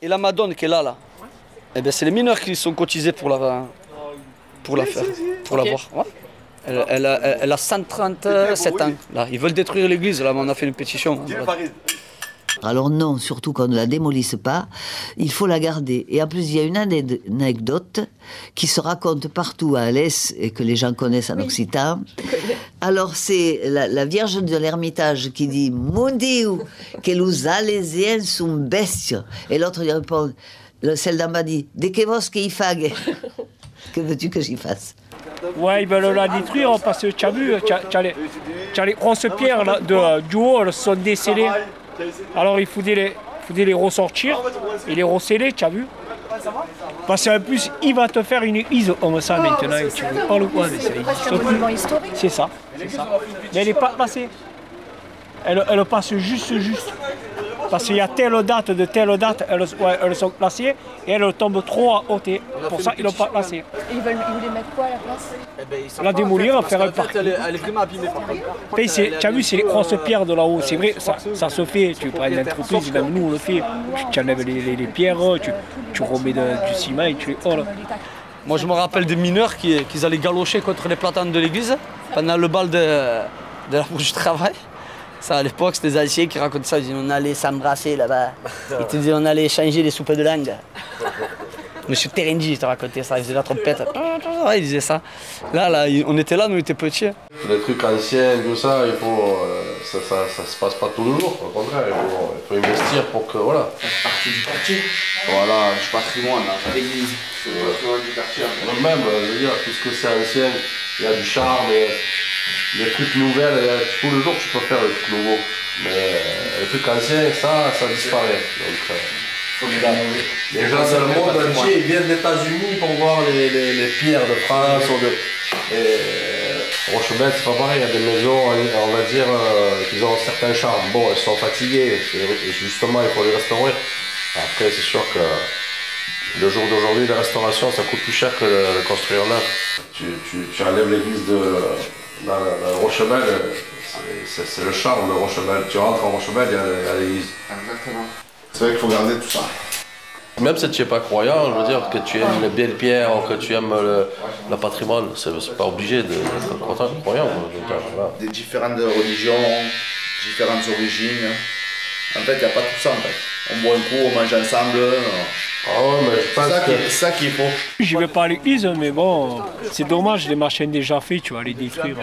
Et la Madone qui est là, eh ben, c'est les mineurs qui sont cotisés pour la faire, pour la voir. Ouais. Elle a 137 ans. Là. Ils veulent détruire l'église, là, mais on a fait une pétition. Alors non, surtout qu'on ne la démolisse pas, il faut la garder. Et en plus, il y a une anecdote qui se raconte partout à Alès et que les gens connaissent en Occitan. Alors c'est la Vierge de l'Ermitage qui dit « Mon Dieu, que les Alésiens sont bestiaux ». Et l'autre lui répond, celle d'en bas dit « De que vos qu'il fague ?» Que veux-tu que j'y fasse? Ouais, ils veulent la détruire parce que tu as vu, tu as les 11 pierres là, du haut, elles sont décellées. Alors il faudrait les ressortir et les resceller, tu as vu? Parce qu'en plus, il va te faire une église comme ça maintenant. Et tu veux pas le quoi, c'est un monument historique. C'est ça, c'est ça. Mais elle n'est pas placée. Elle passe juste. Parce qu'il y a telle date, de telle date, elles sont placées et elles tombent trop à hauteur. Pour ça, ils ne l'ont pas placée. Et ils voulaient mettre quoi à la place? La démolir, faire un parc. Elle est vraiment abîmée par contre. Tu as vu, c'est les grosses pierres de là-haut. C'est vrai, ça se fait. Tu prends une entreprise, même nous on le fait. Tu enlèves les pierres, tu remets du ciment et tu les colles. Moi je me rappelle des mineurs qui allaient galocher contre les platanes de l'église pendant le bal de la bouche du travail. Ça, à l'époque, c'était des anciens qui racontaient ça. Ils disaient on allait s'embrasser là-bas. Ils te disaient on allait échanger des soupes de langue. Monsieur Terenji te racontait ça, il faisait la trompette. Il disait ça. Là, on était là, nous, on était petits. Les trucs anciens, tout ça, il faut, ça se passe pas tous les jours. Au contraire, il faut investir pour que, voilà. Ça fait partie du quartier. Voilà, du patrimoine, l'église. C'est le patrimoine du quartier. Même, je veux dire, tout ce que c'est ancien, il y a du charme. Les trucs nouvelles, tous les jours tu peux faire des trucs nouveaux. Mais les trucs anciens, ça disparaît. Donc, les gens dans le monde entier ils viennent des États-Unis pour voir les pierres de France. Rochebelle, c'est pas pareil, il y a des maisons, on va dire, qui ont un certain charme. Bon, elles sont fatiguées, et justement, il faut les restaurer. Après, c'est sûr que le jour d'aujourd'hui, la restauration, ça coûte plus cher que de construire neuf. Tu enlèves l'église dans Rochebelle, c'est le charme de Rochebelle. Tu rentres en Rochebelle, il y a l'église. Exactement. C'est vrai qu'il faut garder tout ça. Même si tu n'es pas croyant, je veux dire, que tu aimes les belles pierres ou que tu aimes le patrimoine, c'est pas obligé d'être croyant. Voilà. Des différentes religions, différentes origines. En fait, il n'y a pas tout ça en fait. On boit un coup, on mange ensemble. Oh, mais je pense c'est ça qu'il faut. J'y vais pas à l'église, mais bon, c'est dommage, les machines déjà faites, tu vas les détruire.